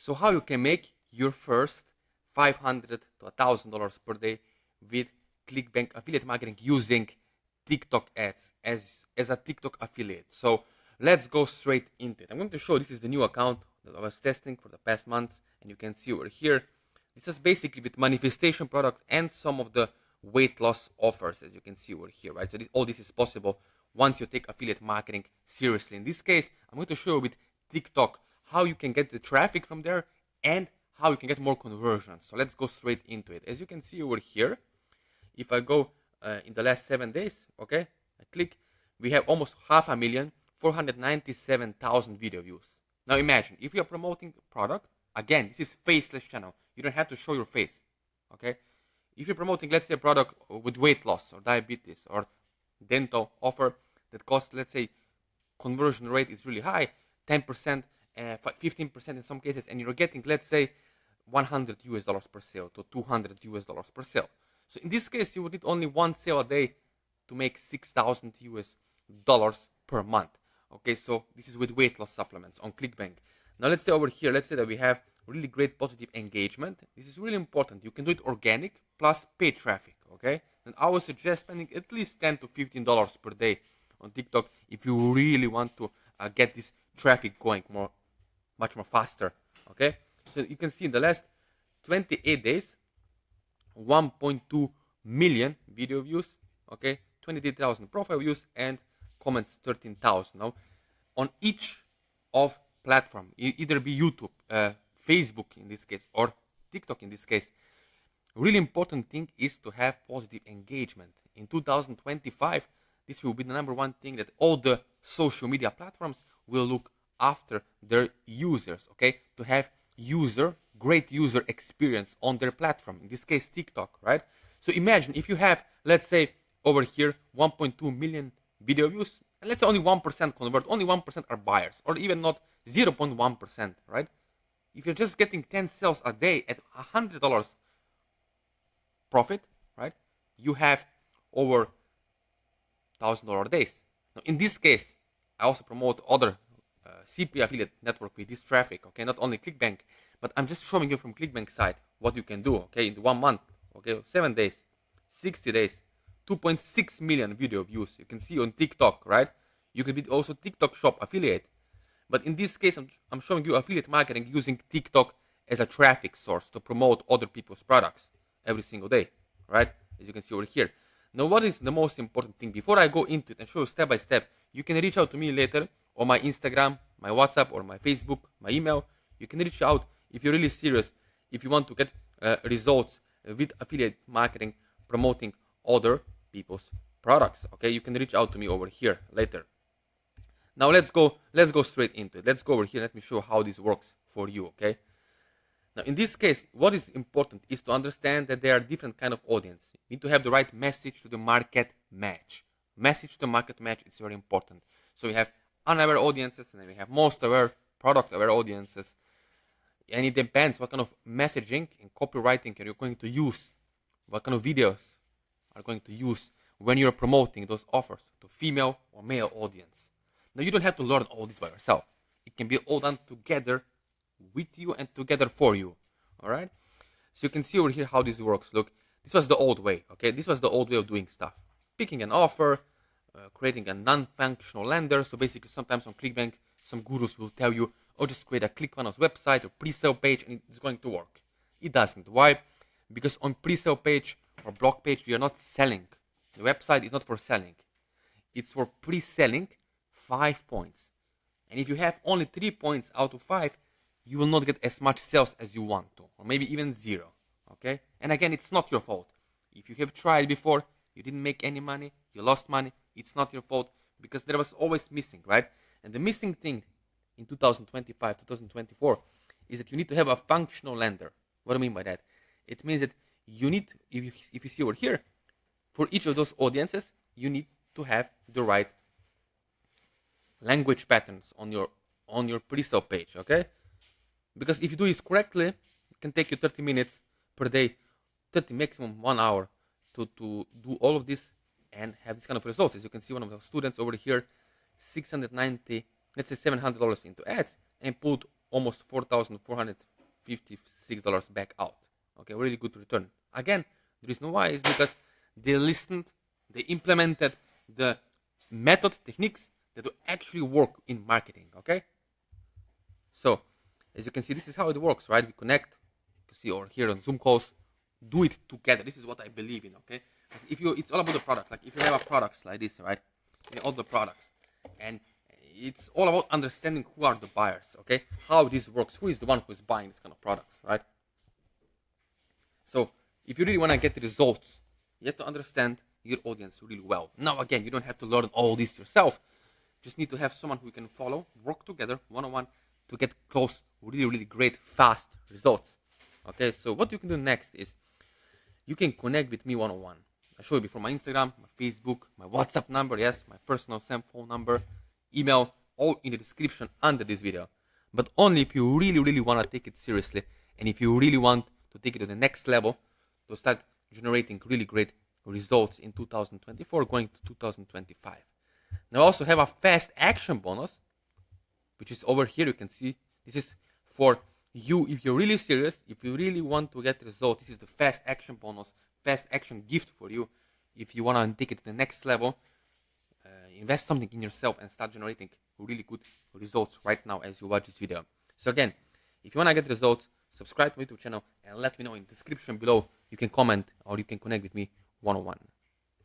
So how you can make your first $500 to $1,000 per day with ClickBank affiliate marketing using TikTok ads as a TikTok affiliate. So let's go straight into it. I'm going to show this is the new account that I was testing for the past months, and you can see over here. This is basically with manifestation product and some of the weight loss offers, as you can see over here, right? So all this is possible once you take affiliate marketing seriously. In this case, I'm going to show you with TikTok how you can get the traffic from there and how you can get more conversions. So let's go straight into it. As you can see over here, if I go in the last 7 days, okay, I click, we have almost 5,497,000 video views. Now imagine, if you're promoting a product, again, this is faceless channel. You don't have to show your face, okay? If you're promoting, let's say, a product with weight loss or diabetes or dental offer that costs, let's say, conversion rate is really high, 10%, 15% in some cases, and you're getting, let's say, $100 per sale to $200 per sale. So in this case, you would need only one sale a day to make $6,000 per month. Okay, so this is with weight loss supplements on ClickBank. Now let's say over here, let's say that we have really great positive engagement. This is really important. You can do it organic plus paid traffic, okay? And I would suggest spending at least $10 to $15 per day on TikTok if you really want to get this traffic going much more faster, okay? So you can see in the last 28 days, 1.2 million video views, okay? 23,000 profile views and comments 13,000. Now, on each of platform, either be YouTube, Facebook in this case, or TikTok in this case, really important thing is to have positive engagement. In 2025, this will be the number one thing that all the social media platforms will look after their users, okay? To have great user experience on their platform, in this case TikTok, right? So imagine if you have, let's say over here, 1.2 million video views, and let's say only 1% convert, only 1% are buyers, or even not 0.1%, right? If you're just getting 10 sales a day at $100 profit, right? You have over $1,000 days. Now, in this case, I also promote other CP affiliate network with this traffic, okay? Not only ClickBank, but I'm just showing you from ClickBank side what you can do, okay? In 1 month, okay? 7 days, 60 days, 2.6 million video views. You can see on TikTok, right? You can be also TikTok shop affiliate. But in this case, I'm showing you affiliate marketing using TikTok as a traffic source to promote other people's products every single day, right? As you can see over here. Now, what is the most important thing? Before I go into it and show you step by step, you can reach out to me later on my Instagram, my WhatsApp, or my Facebook, my email. You can reach out if you're really serious, if you want to get results with affiliate marketing, promoting other people's products, okay? You can reach out to me over here later. Now let's go straight into it. Let's go over here. Let me show how this works for you, okay? Now in this case, what is important is to understand that there are different kind of audience. You need to have the right message to the market match. Message to the market match is very important. So we have unaware audiences, and then we have most aware, product aware audiences. And it depends what kind of messaging and copywriting are you going to use, what kind of videos are going to use when you're promoting those offers to female or male audience. Now, you don't have to learn all this by yourself. It can be all done together with you and together for you, all right? So you can see over here how this works. Look, this was the old way, okay? This was the old way of doing stuff. Picking an offer, creating a non-functional lender. So basically, sometimes on ClickBank, some gurus will tell you, oh, just create a ClickFunnels website or pre-sale page and it's going to work. It doesn't. Why? Because on pre-sale page or blog page, we are not selling. The website is not for selling. It's for pre-selling 5 points. And if you have only 3 points out of 5, you will not get as much sales as you want to, or maybe even 0, okay? And again, it's not your fault. If you have tried before, you didn't make any money, you lost money, it's not your fault because there was always missing, right? And the missing thing in 2025, 2024 is that you need to have a functional lender. What do I mean by that? It means that you need, if you see over here, for each of those audiences, you need to have the right language patterns on your pre-sale page, okay? Because if you do this correctly, it can take you 30 minutes per day, 30 maximum 1 hour to do all of this and have this kind of results. As you can see, one of the students over here, 690, let's say $700 into ads and put almost $4,456 back out. Okay, really good return. Again, the reason why is because they listened, they implemented the method techniques that will actually work in marketing. Okay, so as you can see, this is how it works, right? We connect. You can see over here on Zoom calls, do it together. This is what I believe in. Okay, if you, it's all about the product. Like if you have a products like this, right? All the products, and it's all about understanding who are the buyers. Okay, how this works, who is the one who is buying this kind of products, right? So if you really want to get the results, you have to understand your audience really well. Now, again, you don't have to learn all this yourself. Just need to have someone who you can follow, work together one-on-one to get close, really, really great, fast results. Okay, so what you can do next is you can connect with me one-on-one. I show you before my Instagram, my Facebook, my WhatsApp number, yes, my personal cell phone number, email, all in the description under this video. But only if you really, really want to take it seriously, and if you really want to take it to the next level, to start generating really great results in 2024 going to 2025. Now I also have a fast action bonus, which is over here. You can see this is for you if you're really serious, if you really want to get results. This is the fast action bonus, fast action gift for you. If you want to take it to the next level, invest something in yourself and start generating really good results right now as you watch this video. So again, if you want to get results, subscribe to my YouTube channel and let me know in the description below. You can comment or you can connect with me one-on-one.